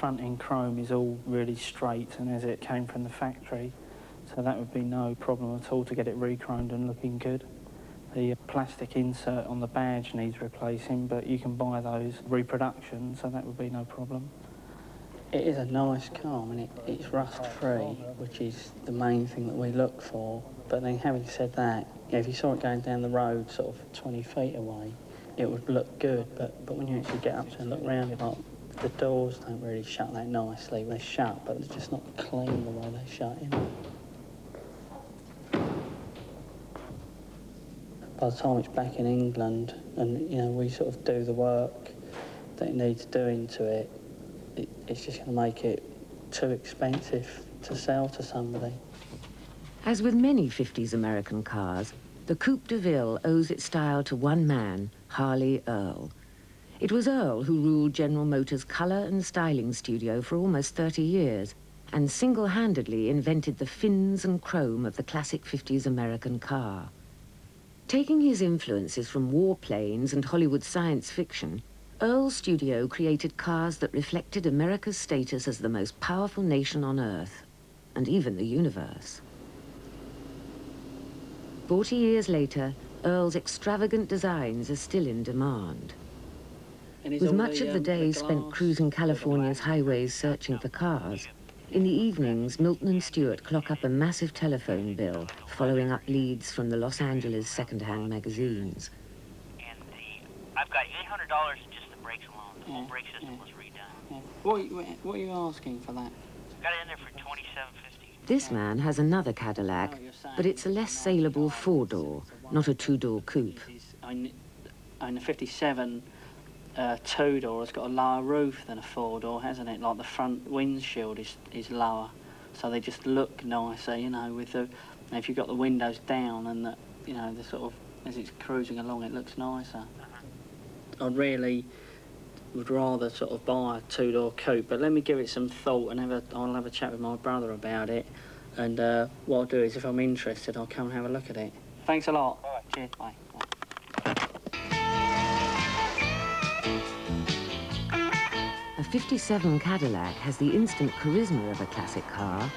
front end chrome is all really straight and as it came from the factory, so that would be no problem at all to get it re-chromed and looking good. The plastic insert on the badge needs replacing, but you can buy those reproduction, so that would be no problem. It is a nice car. I mean, it's rust-free, which is the main thing that we look for. But then, having said that, if you saw it going down the road sort of 20 feet away, it would look good. But when you actually get up to and look round it, like, the doors don't really shut that nicely. They shut, but they're just not clean the way they shut, you know. By the time it's back in England and, you know, we sort of do the work that it needs doing to it, it's just going to make it too expensive to sell to somebody. As with many 50s American cars, the Coupe de Ville owes its style to one man, Harley Earl. It was Earl who ruled General Motors' colour and styling studio for almost 30 years and single-handedly invented the fins and chrome of the classic 50s American car. Taking his influences from warplanes and Hollywood science fiction, Earl's studio created cars that reflected America's status as the most powerful nation on Earth, and even the universe. 40 years later, Earl's extravagant designs are still in demand. With much of the day spent cruising California's highways searching for cars, in the evenings, Milton and Stewart clock up a massive telephone bill, following up leads from the Los Angeles second-hand magazines. And I've got $800 in just the brakes alone. The whole brake system was redone. Yeah. What are you asking for that? Got it in there for $27.50. This man has another Cadillac, but it's a less saleable four-door, not a two-door coupe. And the 57 two-door has got a lower roof than a four-door, hasn't it? Like the front windshield is lower, so they just look nicer, you know, with the... If you've got the windows down and, you know, the sort of... As it's cruising along, it looks nicer. I really would rather sort of buy a two-door coupe, but let me give it some thought and I'll have a chat with my brother about it. And what I'll do is, if I'm interested, I'll come and have a look at it. Thanks a lot. All right. Cheers. Bye. A 57 Cadillac has the instant charisma of a classic car,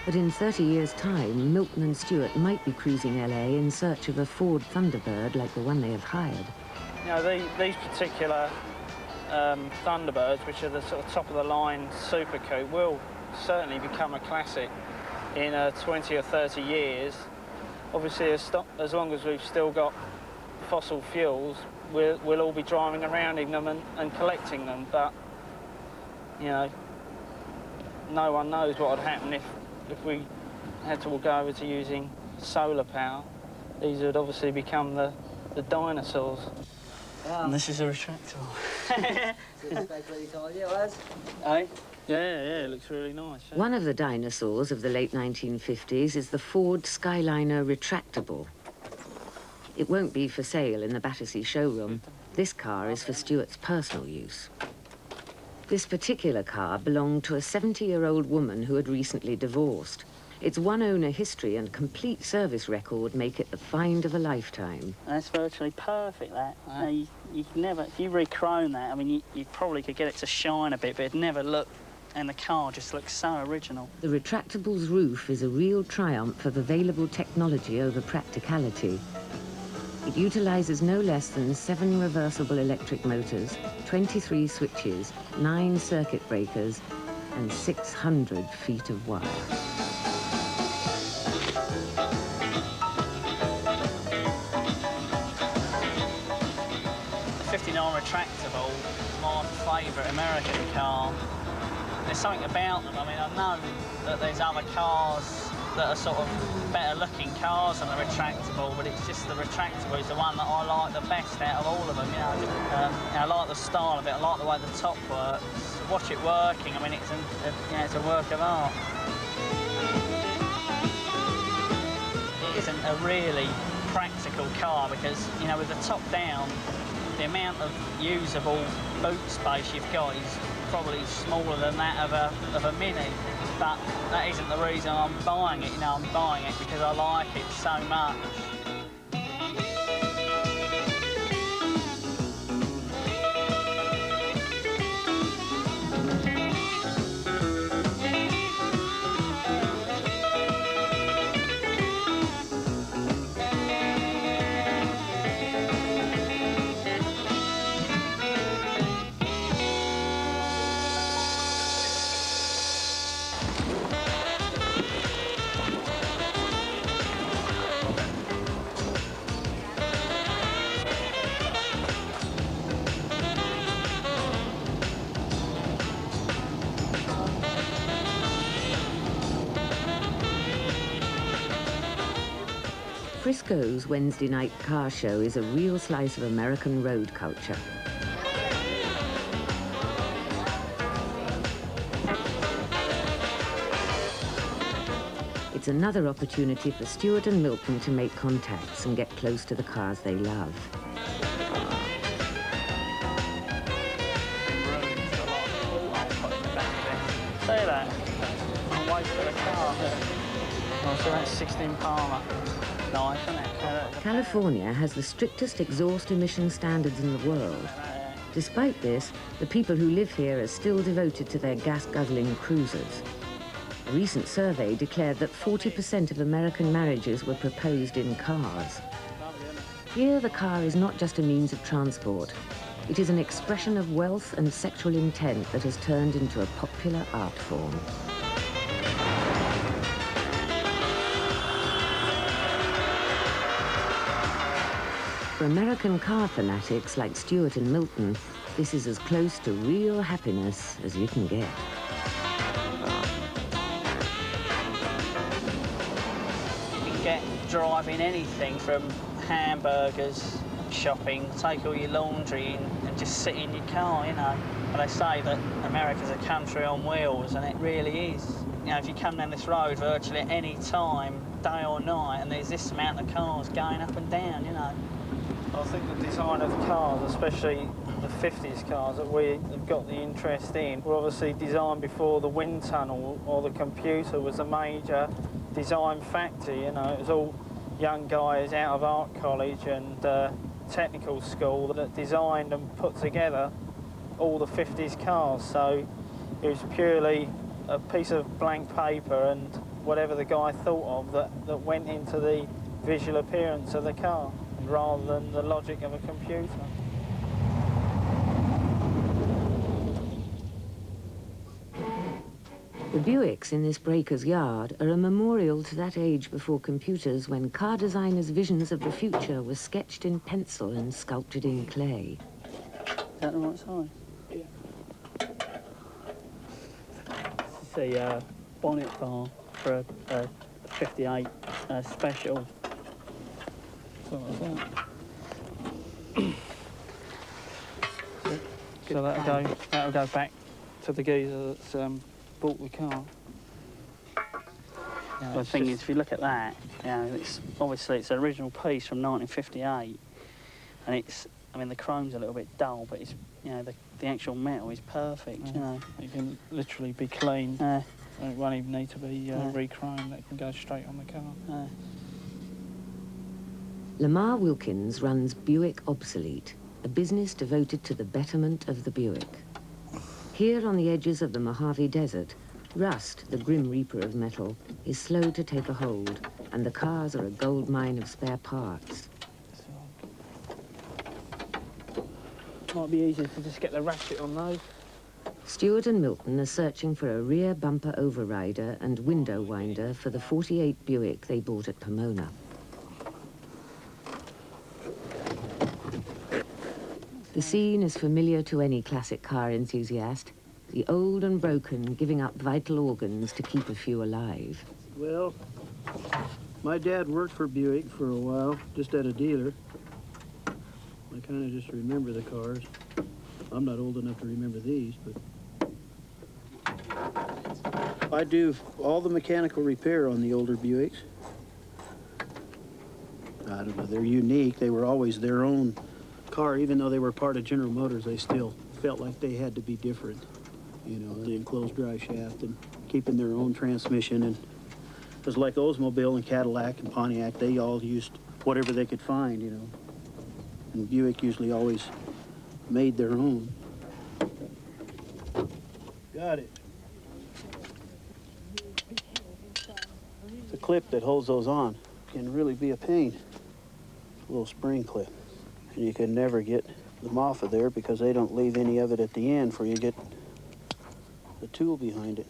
but in 30 years' time, Milton and Stewart might be cruising LA in search of a Ford Thunderbird like the one they have hired. You know, these particular Thunderbirds, which are the sort of top-of-the-line Super Coupe, will certainly become a classic in 20 or 30 years. Obviously, as long as we've still got fossil fuels, we'll all be driving around in them and collecting them, but, you know, no one knows what would happen if we had to go over to using solar power. These would obviously become the dinosaurs. And this is a retractable. Eh? Yeah, it looks really nice. Yeah. One of the dinosaurs of the late 1950s is the Ford Skyliner retractable. It won't be for sale in the Battersea showroom. This car is for Stewart's personal use. This particular car belonged to a 70-year-old woman who had recently divorced. Its one-owner history and complete service record make it the find of a lifetime. That's virtually perfect, that. You can never... If you re-chrome that, I mean, you probably could get it to shine a bit, but it'd never look... And the car just looks so original. The retractable's roof is a real triumph of available technology over practicality. It utilises no less than 7 reversible electric motors, 23 switches, 9 circuit breakers, and 600 feet of wire. 59 retractable, my favourite American car. There's something about them. I mean, I know that there's other cars that are sort of better looking cars than the retractable, but it's just the retractable is the one that I like the best out of all of them, you know. I like the style of it, I like the way the top works. Watch it working, I mean, it's a work of art. It isn't a really practical car because, you know, with the top down, the amount of usable boot space you've got is probably smaller than that of a Mini, but that isn't the reason I'm buying it. You know, I'm buying it because I like it so much. Frisco's Wednesday night car show is a real slice of American road culture. It's another opportunity for Stewart and Milton to make contacts and get close to the cars they love. Say that. I'll wait for the car. Oh, so that's 16 Palmer. Nice, isn't it? California has the strictest exhaust emission standards in the world. Despite this, the people who live here are still devoted to their gas-guzzling cruisers. A recent survey declared that 40% of American marriages were proposed in cars. Here, the car is not just a means of transport. It is an expression of wealth and sexual intent that has turned into a popular art form. For American car fanatics like Stewart and Milton, this is as close to real happiness as you can get. Get driving anything from hamburgers, shopping, take all your laundry and just sit in your car, you know. And they say that America's a country on wheels, and it really is. You know, if you come down this road virtually at any time, day or night, and there's this amount of cars going up and down, you know. I think the design of the cars, especially the 50s cars that we have got the interest in, were obviously designed before the wind tunnel or the computer was a major design factor. You know, it was all young guys out of art college and technical school that designed and put together all the 50s cars. So it was purely a piece of blank paper and whatever the guy thought of that went into the visual appearance of the car, rather than the logic of a computer. The Buicks in this breaker's yard are a memorial to that age before computers, when car designers' visions of the future were sketched in pencil and sculpted in clay. Is that the right size? Yeah. This is a bonnet bar for a 58 special. So that'll go back to the geezer that's bought the car. Well, the thing is, if you look at that, you know, it's obviously it's an original piece from 1958, and it's, I mean, the chrome's a little bit dull, but it's, you know, the actual metal is perfect. You know, it can literally be cleaned. It won't even need to be re-chromed. It can go straight on the car. Lamar Wilkins runs Buick Obsolete, a business devoted to the betterment of the Buick. Here on the edges of the Mojave Desert, rust, the grim reaper of metal, is slow to take a hold, and the cars are a gold mine of spare parts. Might be easier to just get the ratchet on those. Stewart and Milton are searching for a rear bumper overrider and window winder for the 48 Buick they bought at Pomona. The scene is familiar to any classic car enthusiast. The old and broken giving up vital organs to keep a few alive. Well, my dad worked for Buick for a while, just at a dealer. I kind of just remember the cars. I'm not old enough to remember these, but I do all the mechanical repair on the older Buicks. I don't know, they're unique. They were always their own car. Even though they were part of General Motors, they still felt like they had to be different. You know, the enclosed drive shaft and keeping their own transmission. And it was like Oldsmobile and Cadillac and Pontiac. They all used whatever they could find, you know. And Buick usually always made their own. Got it. The clip that holds those on can really be a pain. A little spring clip. And you can never get them off of there because they don't leave any of it at the end for you to get the tool behind it.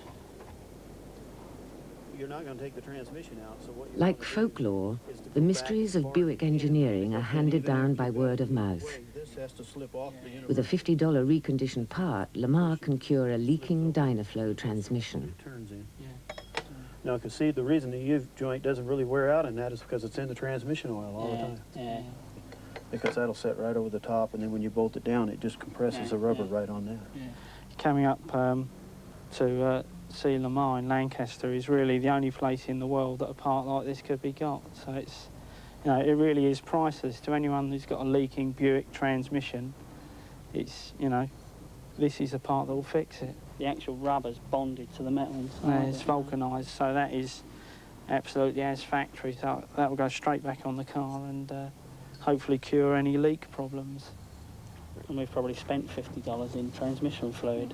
You're not going to take the transmission out, so what you're Like folklore, the mysteries of Buick engineering are handed down by word of mouth. With a $50 reconditioned part, Lamar can cure a leaking Dynaflow transmission. No, because see, the reason the U-joint doesn't really wear out in that is because it's in the transmission oil all the time. Yeah. Because that'll set right over the top, and then when you bolt it down, it just compresses the rubber right on there. Coming up to Sea Le Mine, Lancaster is really the only place in the world that a part like this could be got. So it's, you know, it really is priceless to anyone who's got a leaking Buick transmission. It's, you know, this is the part that will fix it. The actual rubber's bonded to the metal inside. It's vulcanised, so that is absolutely as factory. So that will go straight back on the car and hopefully cure any leak problems. And we've probably spent $50 in transmission fluid.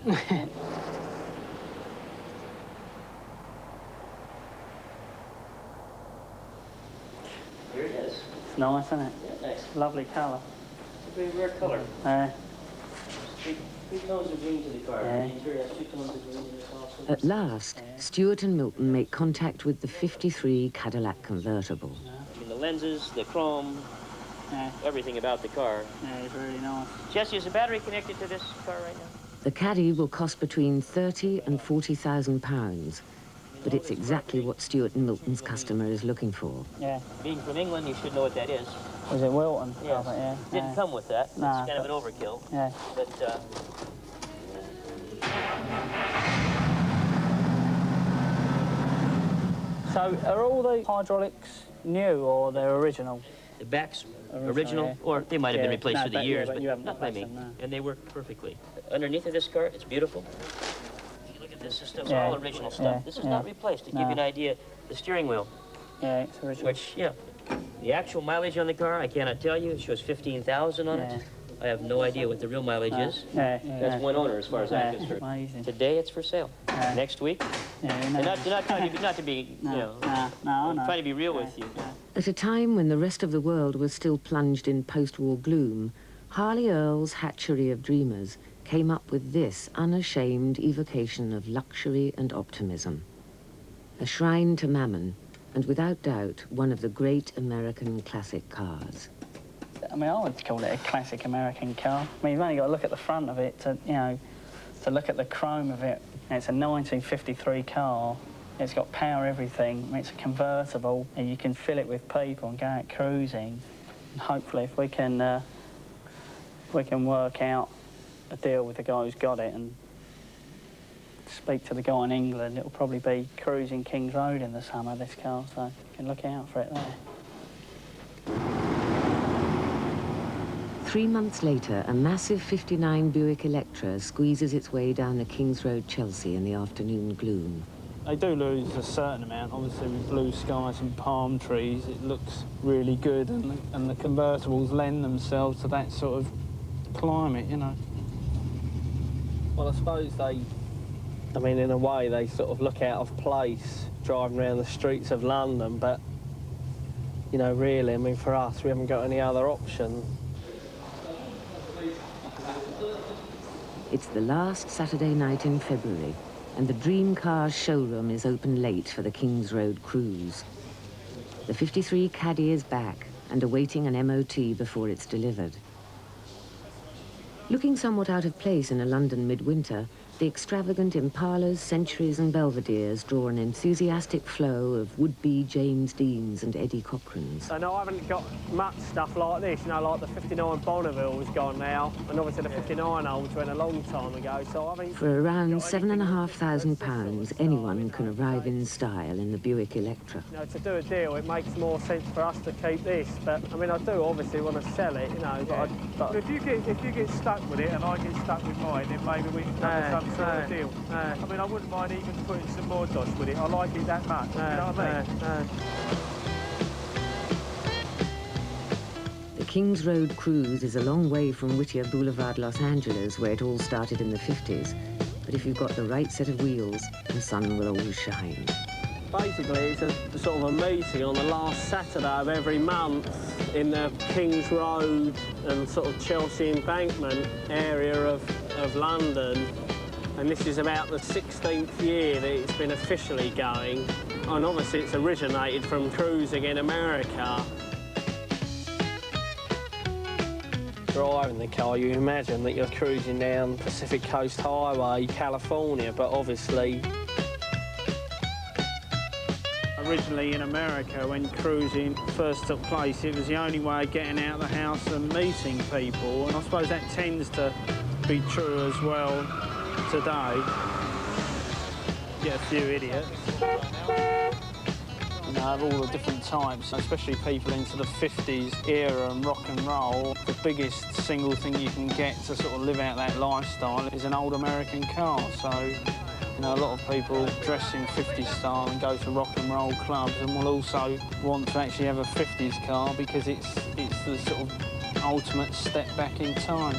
Here it is. It's nice, isn't it? Yeah, nice. Lovely colour. It's a very rare color. Three tones of green to the car. Yeah. The interior has 2 tones of green in it also. At last, Stuart and Milton make contact with the '53 Cadillac convertible. I mean, the lenses, the chrome, everything about the car. Yeah, it's really nice. Jesse, is the battery connected to this car right now? The Caddy will cost between £30,000 and £40,000, but it's exactly what Stuart and Milton's customer is looking for. Yeah. Being from England, you should know what that is. Was it Wilton? Yes. Yeah. Didn't come with that. Nah, It's kind of an overkill. Yeah. But So are all the hydraulics new or they're original? the backs, Original, yeah. or they might have been Yeah. replaced No, through the but- years, yeah, but but you haven't not by me. replaced them, no. And they work perfectly. Underneath of this car, it's beautiful. If you look at this, this stuff's Yeah. all original stuff. Yeah, This is yeah. not replaced. To give No. you an idea, the steering wheel, Yeah, it's original. which, yeah, the actual mileage on the car, I cannot tell you. It shows 15,000 on it. I have no idea what the real mileage is. Yeah, That's one owner as far as I'm Yeah, concerned. amazing. Today it's for sale. Yeah. Next week, Yeah, and not to be, you know, no, I'm no. trying to be real with you. At a time when the rest of the world was still plunged in post-war gloom, Harley Earle's hatchery of dreamers came up with this unashamed evocation of luxury and optimism. A shrine to Mammon, and without doubt, one of the great American classic cars. I mean, I would call it a classic American car. I mean, you've only got to look at the front of it to, you know, to look at the chrome of it. It's a 1953 car. It's got power everything. I mean, it's a convertible, and you can fill it with people and go out cruising. And hopefully, if we can work out a deal with the guy who's got it and speak to the guy in England, it'll probably be cruising Kings Road in the summer, this car, so you can look out for it there. 3 months later, a massive '59 Buick Electra squeezes its way down the Kings Road, Chelsea in the afternoon gloom. They do lose a certain amount, obviously with blue skies and palm trees, it looks really good, and the convertibles lend themselves to that sort of climate, you know. Well, I suppose I mean, in a way, they sort of look out of place driving around the streets of London, but, you know, really, I mean, for us, we haven't got any other option. It's the last Saturday night in February, and the Dream Cars showroom is open late for the Kings Road cruise. The '53 Caddy is back and awaiting an MOT before it's delivered. Looking somewhat out of place in a London midwinter, the extravagant Impalas, Centuries and Belvederes draw an enthusiastic flow of would-be James Deans and Eddie Cochrans. So, no, I haven't got much stuff like this, you know, like the 59 Bonneville's gone now, and obviously the 59 olds went a long time ago, so I mean... For around £7,500, anyone can arrive in style in the Buick Electra. You know, to do a deal, it makes more sense for us to keep this, but, I mean, I do obviously want to sell it, you know, but If you get stuck with it and I get stuck with mine, then maybe we can come to some sort of deal. I mean, I wouldn't mind even putting some more dots with it. I like it that much. You know what I mean? The Kings Road cruise is a long way from Whittier Boulevard, Los Angeles, where it all started in the 50s. But if you've got the right set of wheels, the sun will always shine. basically it's a sort of a meeting on the last Saturday of every month in the Kings Road and sort of Chelsea Embankment area of London. And this is about the 16th year that it's been officially going. And obviously it's originated from cruising in America. Driving the car, you imagine that you're cruising down Pacific Coast Highway, California, but obviously Originally in America, when cruising first took place, it was the only way of getting out of the house and meeting people, and I suppose that tends to be true as well today. Get a few idiots. You know, of all the different types, especially people into the 50s era and rock and roll, the biggest single thing you can get to sort of live out that lifestyle is an old American car. So, you know, a lot of people dress in 50s style and go to rock and roll clubs, and will also want to actually have a 50s car because it's the sort of ultimate step back in time.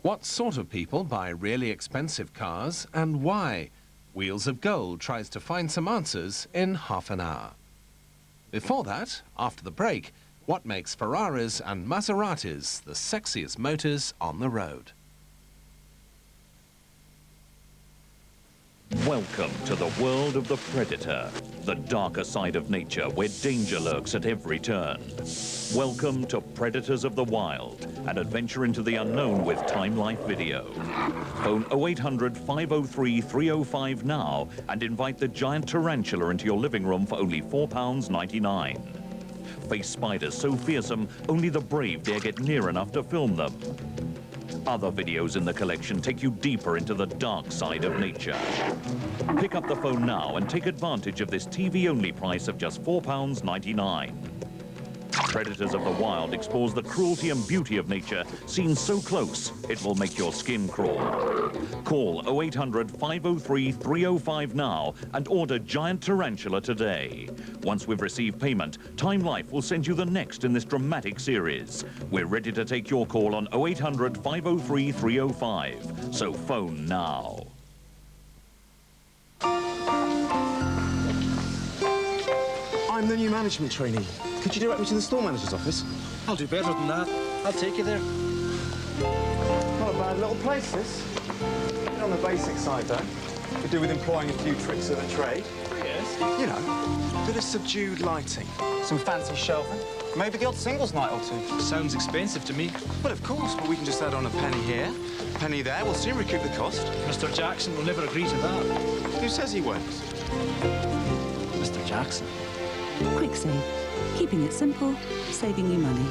What sort of people buy really expensive cars and why? Wheels of Gold tries to find some answers in half an hour. Before that, after the break, what makes Ferraris and Maseratis the sexiest motors on the road? Welcome to the world of the predator, the darker side of nature where danger lurks at every turn. Welcome to Predators of the Wild, an adventure into the unknown with Time Life Video. Phone 0800 503 305 now and invite the giant tarantula into your living room for only £4.99. Face spiders so fearsome, only the brave dare get near enough to film them. Other videos in the collection take you deeper into the dark side of nature. Pick up the phone now and take advantage of this TV-only price of just £4.99. Predators of the Wild explores the cruelty and beauty of nature, seen so close it will make your skin crawl. Call 0800 503 305 now and order Giant Tarantula today. Once we've received payment, Time Life will send you the next in this dramatic series. We're ready to take your call on 0800 503 305. So phone now. I'm the new management trainee. Could you direct me to the store manager's office? I'll do better than that. I'll take you there. Not a bad little place, this. Bit on the basic side, though. Could do with employing a few tricks of the trade. Yes. You know, bit of subdued lighting, some fancy shelving, maybe the odd singles night or two. Sounds expensive to me. Well, of course, but we can just add on a penny here, a penny there. We'll soon recoup the cost. Mr. Jackson will never agree to that. Who says he won't? Mr. Jackson. Quick Save. Keeping it simple, saving you money.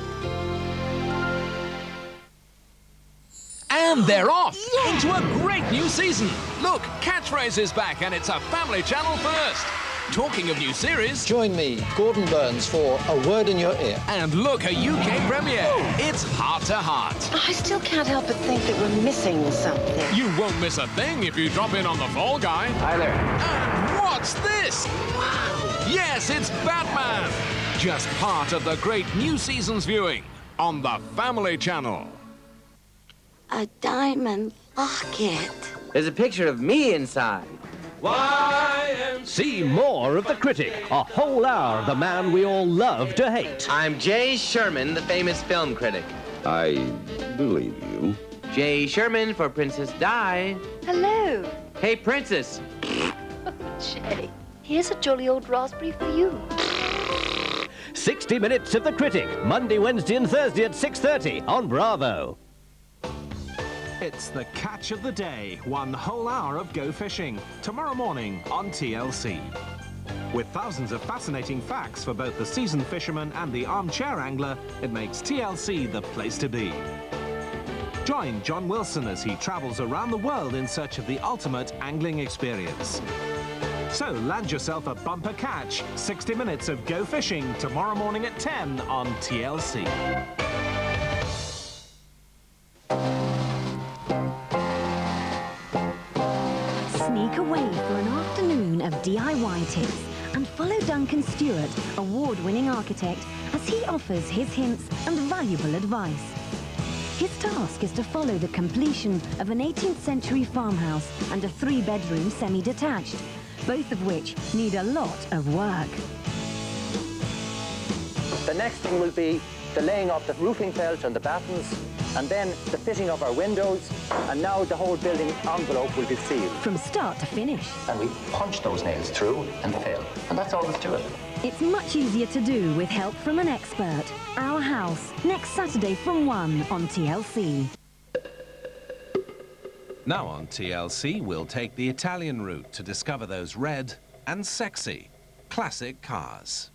And they're off into a great new season. Look, Catchphrase is back and it's a Family Channel first. Talking of new series... Join me, Gordon Burns, for A Word in Your Ear. And look, a UK premiere. It's Heart to Heart. I still can't help but think that we're missing something. You won't miss a thing if you drop in on The Fall Guy. Hi there. And what's this? Wow. Yes, it's Batman. Just part of the great new season's viewing on the Family Channel. A diamond locket. There's a picture of me inside. See more of The Critic, a whole hour of the man we all love to hate. I'm Jay Sherman, the famous film critic. I believe you. Jay Sherman for Princess Di. Hello. Hey, Princess. Jay, here's a jolly old raspberry for you. 60 Minutes of The Critic, Monday, Wednesday and Thursday at 6:30 on Bravo. It's the catch of the day, one whole hour of Go Fishing, tomorrow morning on TLC. With thousands of fascinating facts for both the seasoned fisherman and the armchair angler, it makes TLC the place to be. Join John Wilson as he travels around the world in search of the ultimate angling experience. So land yourself a bumper catch. 60 minutes of Go Fishing tomorrow morning at 10 on TLC. Sneak away for an afternoon of DIY tips and follow Duncan Stewart, award-winning architect, as he offers his hints and valuable advice. His task is to follow the completion of an 18th century farmhouse and a 3-bedroom semi-detached, both of which need a lot of work. The next thing will be the laying of the roofing felt and the battens, and then the fitting of our windows, and now the whole building envelope will be sealed. From start to finish. And we punch those nails through and fill, and that's all there's to it. It's much easier to do with help from an expert. Our House, next Saturday from 1 on TLC. Now on TLC, we'll take the Italian route to discover those red and sexy classic cars.